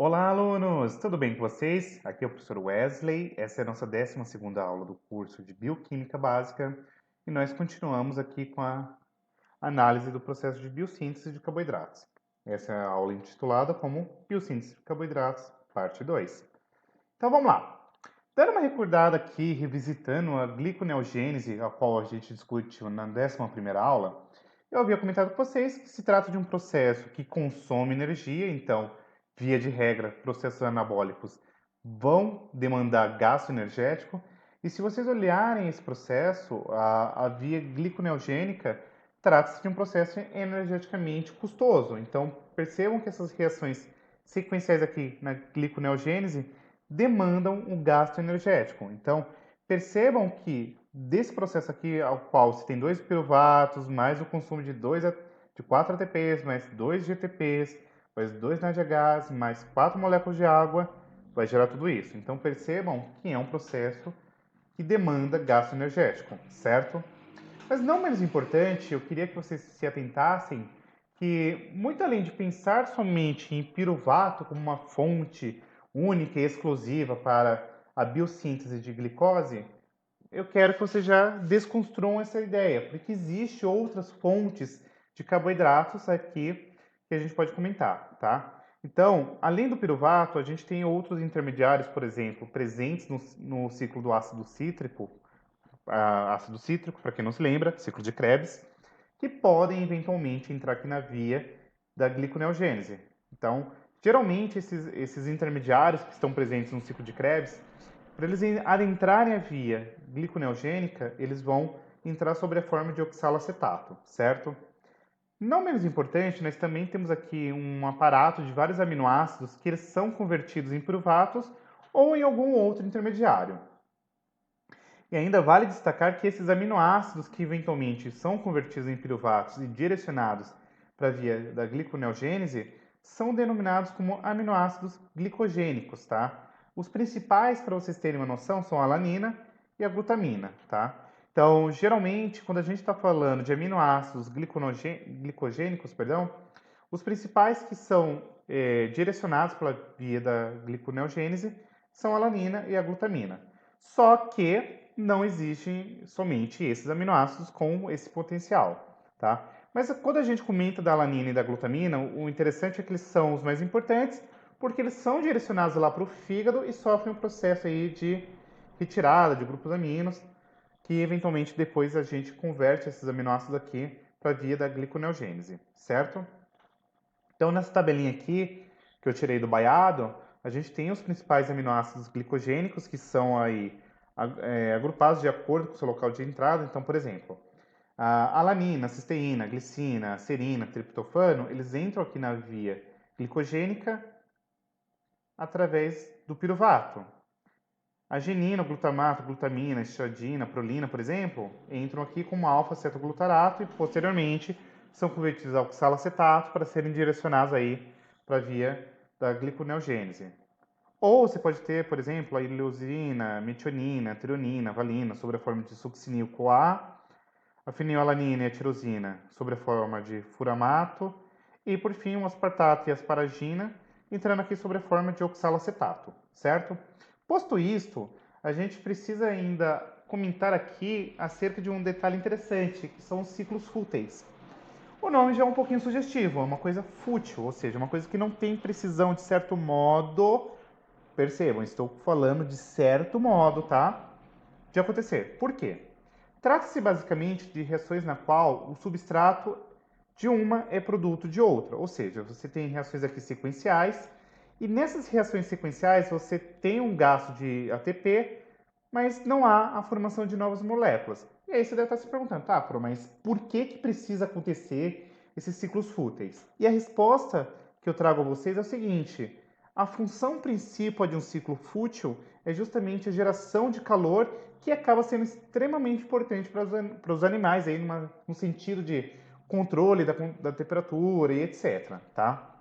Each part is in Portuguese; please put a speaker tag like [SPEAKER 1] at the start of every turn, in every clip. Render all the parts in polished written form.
[SPEAKER 1] Olá, alunos! Tudo bem com vocês? Aqui é o professor Wesley. Essa é a nossa 12ª aula do curso de Bioquímica Básica e nós continuamos aqui com a análise do processo de biossíntese de carboidratos. Essa é a aula intitulada como Biossíntese de Carboidratos, parte 2. Então vamos lá! Dando uma recordada aqui, revisitando a gliconeogênese, a qual a gente discutiu na 11ª aula, eu havia comentado com vocês que se trata de um processo que consome energia, então, via de regra, processos anabólicos vão demandar gasto energético, e se vocês olharem esse processo, a via gliconeogênica trata-se de um processo energeticamente custoso. Então, percebam que essas reações sequenciais aqui na gliconeogênese demandam um gasto energético. Então, percebam que desse processo aqui, ao qual se tem 2 piruvatos, mais o consumo de 4 ATPs, mais 2 GTPs, mais 2 NADH, mais 4 moléculas de água, vai gerar tudo isso. Então, percebam que é um processo que demanda gasto energético, certo? Mas não menos importante, eu queria que vocês se atentassem que, muito além de pensar somente em piruvato como uma fonte única e exclusiva para a biossíntese de glicose, eu quero que vocês já desconstruam essa ideia, porque existe outras fontes de carboidratos aqui que a gente pode comentar, tá? Então, além do piruvato, a gente tem outros intermediários, por exemplo, presentes no ciclo do ácido cítrico, ácido cítrico, para quem não se lembra, ciclo de Krebs, que podem eventualmente entrar aqui na via da gliconeogênese. Então, geralmente esses intermediários que estão presentes no ciclo de Krebs, para eles adentrarem a via gliconeogênica, eles vão entrar sobre a forma de oxalacetato, certo? Não menos importante, nós também temos aqui um aparato de vários aminoácidos que eles são convertidos em piruvatos ou em algum outro intermediário. E ainda vale destacar que esses aminoácidos que eventualmente são convertidos em piruvatos e direcionados para a via da gliconeogênese são denominados como aminoácidos glicogênicos, tá? Os principais, para vocês terem uma noção, são a alanina e a glutamina, tá? Então, geralmente, quando a gente está falando de aminoácidos glicogênicos, os principais que são direcionados pela via da gliconeogênese são a alanina e a glutamina. Só que não existem somente esses aminoácidos com esse potencial, tá? Mas quando a gente comenta da alanina e da glutamina, o interessante é que eles são os mais importantes, porque eles são direcionados lá para o fígado e sofrem um processo aí de retirada de grupos aminos, que eventualmente depois a gente converte esses aminoácidos aqui para a via da gliconeogênese, certo? Então, nessa tabelinha aqui, que eu tirei do baiado, a gente tem os principais aminoácidos glicogênicos, que são aí agrupados de acordo com o seu local de entrada. Então, por exemplo, a alanina, cisteína, glicina, serina, triptofano, eles entram aqui na via glicogênica através do piruvato. A genina, o glutamato, glutamina, estradina, prolina, por exemplo, entram aqui como alfa-cetoglutarato e posteriormente são convertidos ao oxalacetato para serem direcionados aí para a via da gliconeogênese. Ou você pode ter, por exemplo, a ileusina, metionina, trionina, valina, sob a forma de succinil-CoA, a fenilalanina e a tirosina, sob a forma de furamato, e por fim o aspartato e a asparagina, entrando aqui sob a forma de oxalacetato, certo? Posto isto, a gente precisa ainda comentar aqui acerca de um detalhe interessante, que são os ciclos fúteis. O nome já é um pouquinho sugestivo, é uma coisa fútil, ou seja, uma coisa que não tem precisão de certo modo. Percebam, estou falando de certo modo, tá? De acontecer. Por quê? Trata-se basicamente de reações na qual o substrato de uma é produto de outra, ou seja, você tem reações aqui sequenciais e nessas reações sequenciais você tem um gasto de ATP, mas não há a formação de novas moléculas. E aí você deve estar se perguntando, tá, mas por que precisa acontecer esses ciclos fúteis? E a resposta que eu trago a vocês é o seguinte: a função principal de um ciclo fútil é justamente a geração de calor, que acaba sendo extremamente importante para os animais, aí no sentido de controle da temperatura e etc. Tá?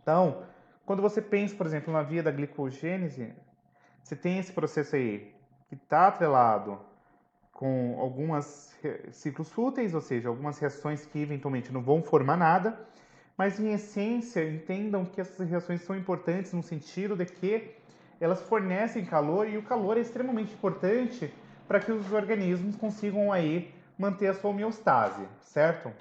[SPEAKER 1] Então, quando você pensa, por exemplo, na via da glicogênese, você tem esse processo aí que está atrelado com alguns ciclos fúteis, ou seja, algumas reações que eventualmente não vão formar nada, mas em essência entendam que essas reações são importantes no sentido de que elas fornecem calor e o calor é extremamente importante para que os organismos consigam aí manter a sua homeostase, certo?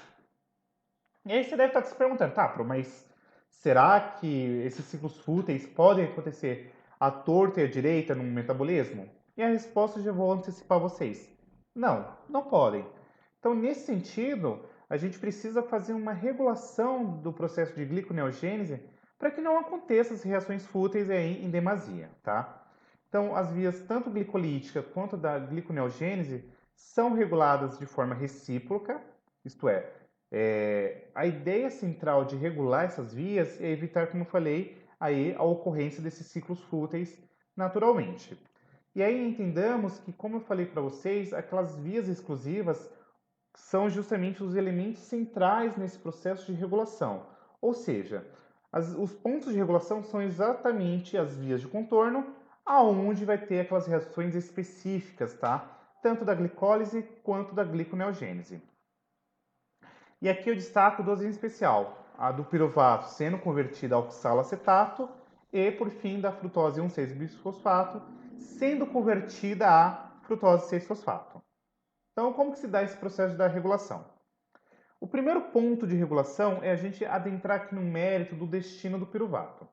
[SPEAKER 1] E aí você deve estar se perguntando, tá, mas será que esses ciclos fúteis podem acontecer à torta e à direita no metabolismo? E a resposta eu já vou antecipar a vocês. Não, não podem. Então, nesse sentido, a gente precisa fazer uma regulação do processo de gliconeogênese para que não aconteçam as reações fúteis aí em demasia, tá? Então, as vias tanto glicolítica quanto da gliconeogênese são reguladas de forma recíproca, isto a ideia central de regular essas vias é evitar, como eu falei, aí a ocorrência desses ciclos fúteis naturalmente. E aí entendamos que, como eu falei para vocês, aquelas vias exclusivas são justamente os elementos centrais nesse processo de regulação. Ou seja, os pontos de regulação são exatamente as vias de contorno, aonde vai ter aquelas reações específicas, tá? Tanto da glicólise quanto da gliconeogênese. E aqui eu destaco duas em especial, a do piruvato sendo convertida a oxalacetato e, por fim, da frutose 1,6-bisfosfato sendo convertida a frutose 6-fosfato. Então, como que se dá esse processo da regulação? O primeiro ponto de regulação é a gente adentrar aqui no mérito do destino do piruvato.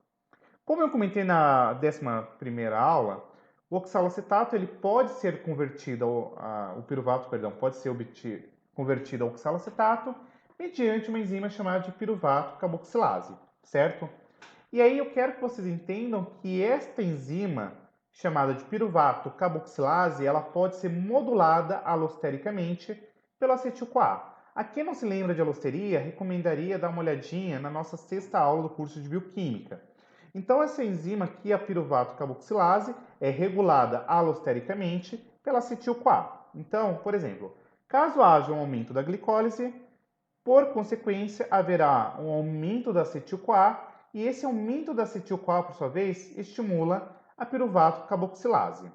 [SPEAKER 1] Como eu comentei na 11ª aula, o oxalacetato ele pode ser convertido, o piruvato, perdão, pode ser convertido ao oxalacetato mediante uma enzima chamada de piruvato carboxilase, certo? E aí eu quero que vocês entendam que esta enzima, chamada de piruvato carboxilase, ela pode ser modulada alostericamente pelo acetil-CoA. A quem não se lembra de alosteria, recomendaria dar uma olhadinha na nossa 6ª aula do curso de Bioquímica. Então essa enzima aqui, a piruvato carboxilase, é regulada alostericamente pela acetil-CoA. Então, por exemplo, caso haja um aumento da glicólise, por consequência, haverá um aumento da acetil-CoA e esse aumento da acetil-CoA, por sua vez, estimula a piruvato carboxilase.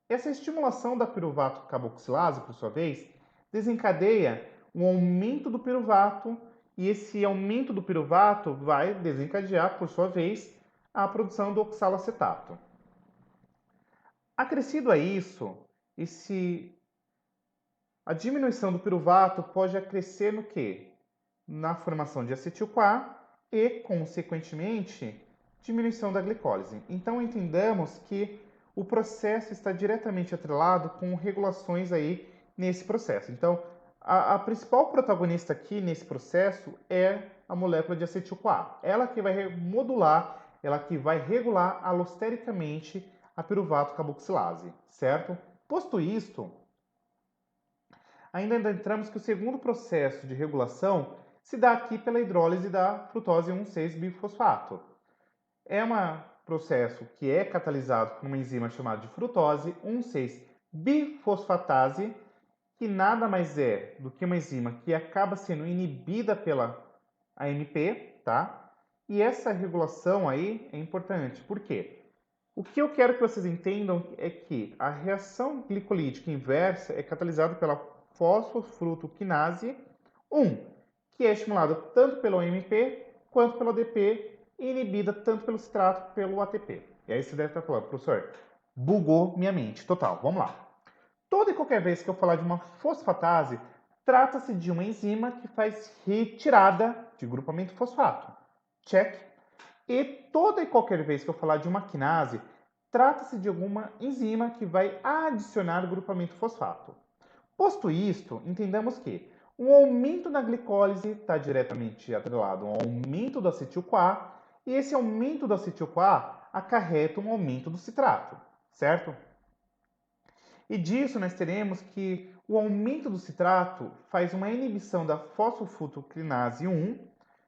[SPEAKER 1] Essa estimulação da piruvato carboxilase, por sua vez, desencadeia um aumento do piruvato e esse aumento do piruvato vai desencadear, por sua vez, a produção do oxalacetato. Acrescido a isso, a diminuição do piruvato pode acrescer no quê? Na formação de acetil-CoA e, consequentemente, diminuição da glicólise. Então, entendamos que o processo está diretamente atrelado com regulações aí nesse processo. Então, a principal protagonista aqui nesse processo é a molécula de acetil-CoA. Ela que vai modular, ela que vai regular alostericamente a piruvato carboxilase, certo? Posto isto, ainda entramos que o segundo processo de regulação se dá aqui pela hidrólise da frutose 1,6-bifosfato. É um processo que é catalisado por uma enzima chamada de frutose 1,6-bifosfatase, que nada mais é do que uma enzima que acaba sendo inibida pela AMP, tá? E essa regulação aí é importante. Por quê? O que eu quero que vocês entendam é que a reação glicolítica inversa é catalisada pela fosfofrutoquinase 1, que é estimulada tanto pelo AMP quanto pelo ADP e inibida tanto pelo citrato quanto pelo ATP. E aí você deve estar falando, professor, bugou minha mente. Total, vamos lá. Toda e qualquer vez que eu falar de uma fosfatase, trata-se de uma enzima que faz retirada de grupamento fosfato. Check. E toda e qualquer vez que eu falar de uma quinase, trata-se de alguma enzima que vai adicionar grupamento fosfato. Posto isto, entendamos que um aumento na glicólise está diretamente atrelado ao aumento do acetil-CoA e esse aumento do acetil-CoA acarreta um aumento do citrato, certo? E disso nós teremos que o aumento do citrato faz uma inibição da fosfofrutoquinase 1,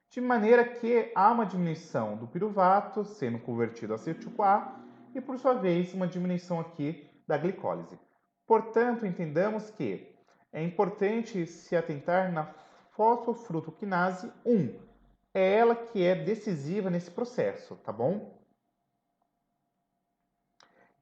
[SPEAKER 1] de maneira que há uma diminuição do piruvato sendo convertido a acetil-CoA e, por sua vez, uma diminuição aqui da glicólise. Portanto, entendamos que é importante se atentar na fosfofrutoquinase 1. É ela que é decisiva nesse processo, tá bom?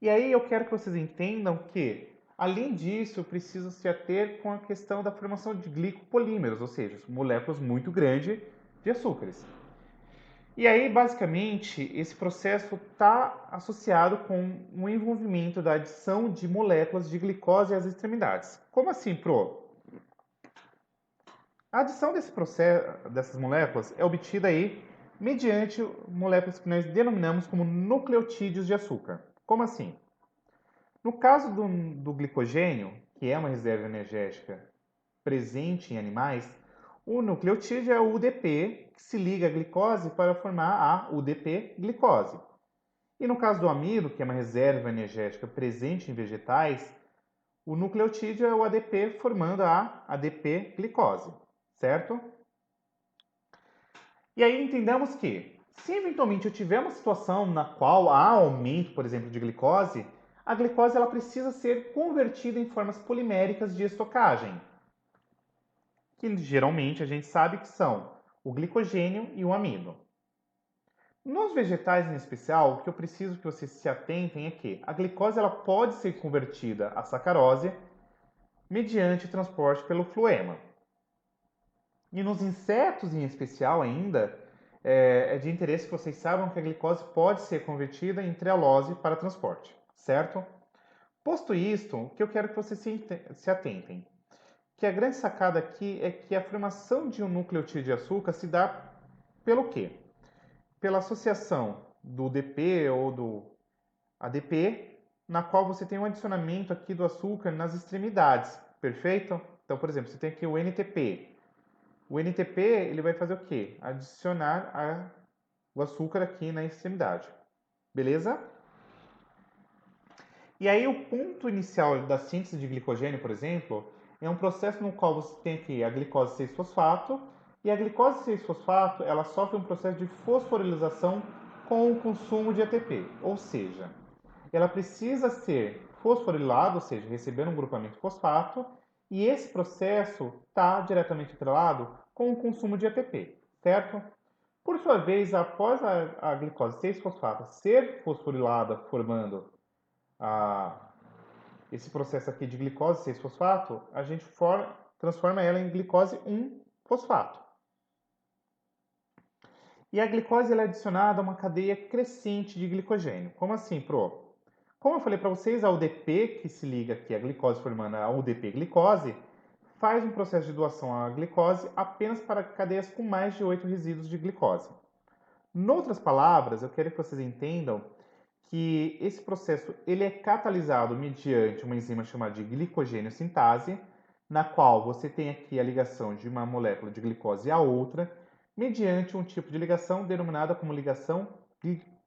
[SPEAKER 1] E aí eu quero que vocês entendam que, além disso, eu preciso se ater com a questão da formação de glicopolímeros, ou seja, moléculas muito grandes de açúcares. E aí, basicamente, esse processo está associado com o envolvimento da adição de moléculas de glicose às extremidades. Como assim, Pro? A adição desse processo, dessas moléculas é obtida aí mediante moléculas que nós denominamos como nucleotídeos de açúcar. Como assim? No caso do glicogênio, que é uma reserva energética presente em animais, o nucleotídeo é o UDP, que se liga à glicose para formar a UDP-glicose. E no caso do amido, que é uma reserva energética presente em vegetais, o nucleotídeo é o ADP formando a ADP-glicose, certo? E aí entendamos que, se eventualmente eu tiver uma situação na qual há aumento, por exemplo, de glicose, a glicose ela precisa ser convertida em formas poliméricas de estocagem, que geralmente a gente sabe que são o glicogênio e o amido. Nos vegetais em especial, o que eu preciso que vocês se atentem é que a glicose ela pode ser convertida a sacarose mediante transporte pelo floema. E nos insetos em especial ainda, é de interesse que vocês saibam que a glicose pode ser convertida em trealose para transporte, certo? Posto isto, o que eu quero que vocês se atentem, que a grande sacada aqui é que a formação de um nucleotídeo de açúcar se dá pelo quê? Pela associação do DP ou do ADP, na qual você tem um adicionamento aqui do açúcar nas extremidades, perfeito? Então, por exemplo, você tem aqui o NTP. O NTP ele vai fazer o quê? Adicionar o açúcar aqui na extremidade, beleza? E aí o ponto inicial da síntese de glicogênio, por exemplo, é um processo no qual você tem aqui a glicose 6-fosfato, e a glicose 6-fosfato ela sofre um processo de fosforilação com o consumo de ATP, ou seja, ela precisa ser fosforilada, ou seja, receber um grupamento fosfato, e esse processo está diretamente atrelado com o consumo de ATP, certo? Por sua vez, após a glicose 6-fosfato ser fosforilada, formando a, esse processo aqui de glicose 6-fosfato, a gente transforma ela em glicose 1-fosfato. E a glicose ela é adicionada a uma cadeia crescente de glicogênio. Como assim, Pro? Como eu falei para vocês, a UDP, que se liga aqui à glicose formando a UDP-glicose, faz um processo de doação à glicose apenas para cadeias com mais de 8 resíduos de glicose. Em outras palavras, eu quero que vocês entendam que esse processo ele é catalisado mediante uma enzima chamada de glicogênio sintase, na qual você tem aqui a ligação de uma molécula de glicose a outra, mediante um tipo de ligação denominada como ligação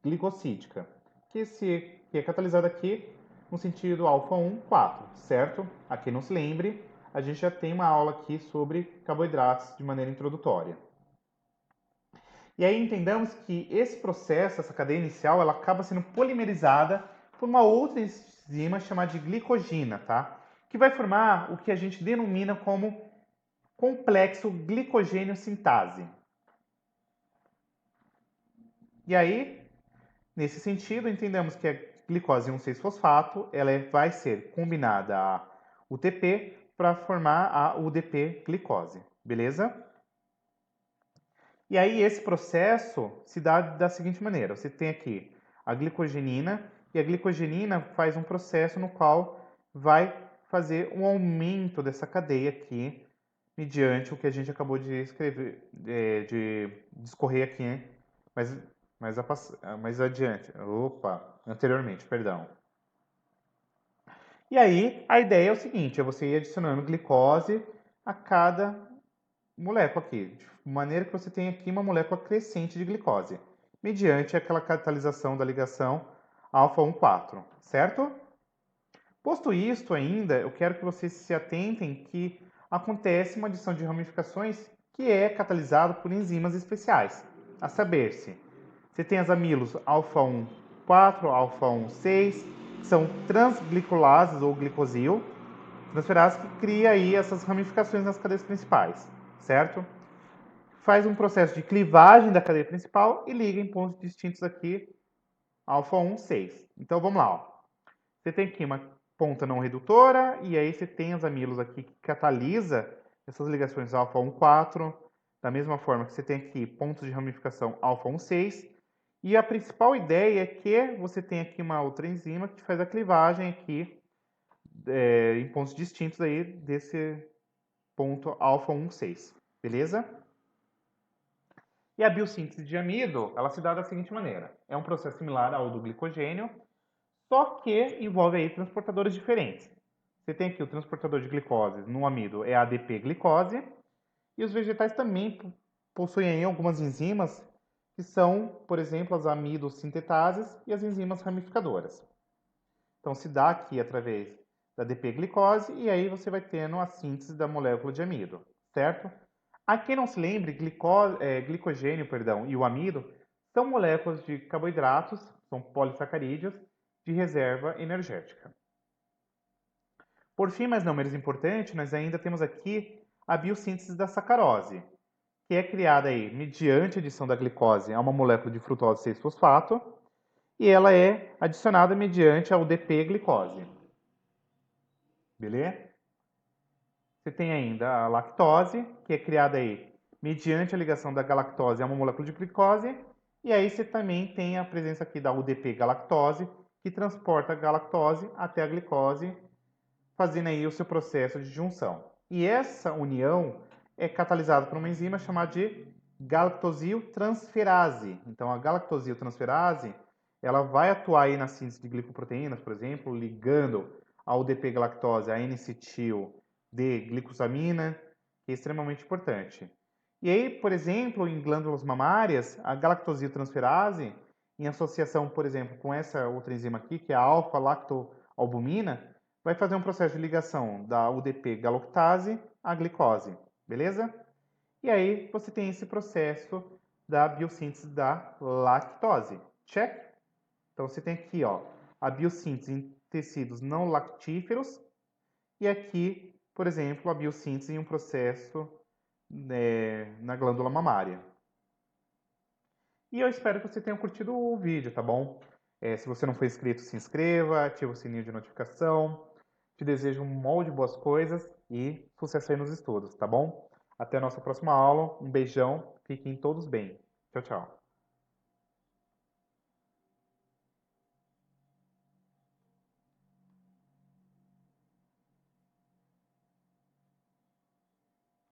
[SPEAKER 1] glicosídica, que é catalisada aqui no sentido alfa 1, 4, certo? Aqui não se lembre, a gente já tem uma aula aqui sobre carboidratos de maneira introdutória. E aí entendamos que esse processo, essa cadeia inicial, ela acaba sendo polimerizada por uma outra enzima chamada de glicogina, tá? Que vai formar o que a gente denomina como complexo glicogênio sintase. E aí, nesse sentido, entendemos que a glicose 1,6-fosfato ela vai ser combinada a UTP para formar a UDP-glicose, beleza? E aí esse processo se dá da seguinte maneira: você tem aqui a glicogenina e a glicogenina faz um processo no qual vai fazer um aumento dessa cadeia aqui, mediante o que a gente acabou de escrever, de discorrer aqui, né? mais adiante, anteriormente, perdão. E aí a ideia é o seguinte: é você ir adicionando glicose a cada molécula aqui, de maneira que você tem aqui uma molécula crescente de glicose, mediante aquela catalisação da ligação alfa 1,4, certo? Posto isto ainda, eu quero que vocês se atentem que acontece uma adição de ramificações que é catalisado por enzimas especiais, a saber-se, você tem as amilos alfa 1,4, alfa 1,6, que são transglicolases ou glicosil, transferases que cria aí essas ramificações nas cadeias principais, certo? Faz um processo de clivagem da cadeia principal e liga em pontos distintos aqui, alfa 1, 6. Então vamos lá. Ó. Você tem aqui uma ponta não redutora e aí você tem os amilos aqui que catalisa essas ligações alfa 1, 4 Da mesma forma que você tem aqui pontos de ramificação alfa 1,6. E a principal ideia é que você tem aqui uma outra enzima que faz a clivagem aqui em pontos distintos aí desse ponto alfa 1,6. Beleza? E a biossíntese de amido, ela se dá da seguinte maneira. É um processo similar ao do glicogênio, só que envolve aí transportadores diferentes. Você tem aqui o transportador de glicose no amido, é a ADP-glicose, e os vegetais também possuem aí algumas enzimas que são, por exemplo, as amidossintetases e as enzimas ramificadoras. Então, se dá aqui através da ADP-glicose e aí você vai tendo a síntese da molécula de amido, certo? A quem não se lembre, glicogênio, e o amido são moléculas de carboidratos, são polissacarídeos, de reserva energética. Por fim, mas não menos importante, nós ainda temos aqui a biossíntese da sacarose, que é criada aí mediante a adição da glicose a uma molécula de frutose 6-fosfato, e ela é adicionada mediante a UDP-glicose. Beleza? Você tem ainda a lactose, que é criada aí mediante a ligação da galactose a uma molécula de glicose, e aí você também tem a presença aqui da UDP-galactose, que transporta a galactose até a glicose, fazendo aí o seu processo de junção. E essa união é catalisada por uma enzima chamada de galactosiltransferase. Então, a galactosiltransferase, ela vai atuar aí na síntese de glicoproteínas, por exemplo, ligando a UDP-galactose a N-acetil de glicosamina, que é extremamente importante. E aí, por exemplo, em glândulas mamárias, a galactosiltransferase, em associação, por exemplo, com essa outra enzima aqui, que é a alfa-lactoalbumina, vai fazer um processo de ligação da UDP-galactase à glicose, beleza? E aí você tem esse processo da biossíntese da lactose, check? Então você tem aqui, ó, a biossíntese em tecidos não lactíferos e aqui, por exemplo, a biossíntese em um processo na glândula mamária. E eu espero que você tenha curtido o vídeo, tá bom? Se você não for inscrito, se inscreva, ativa o sininho de notificação. Te desejo um monte de boas coisas e sucesso aí nos estudos, tá bom? Até a nossa próxima aula. Um beijão. Fiquem todos bem. Tchau, tchau.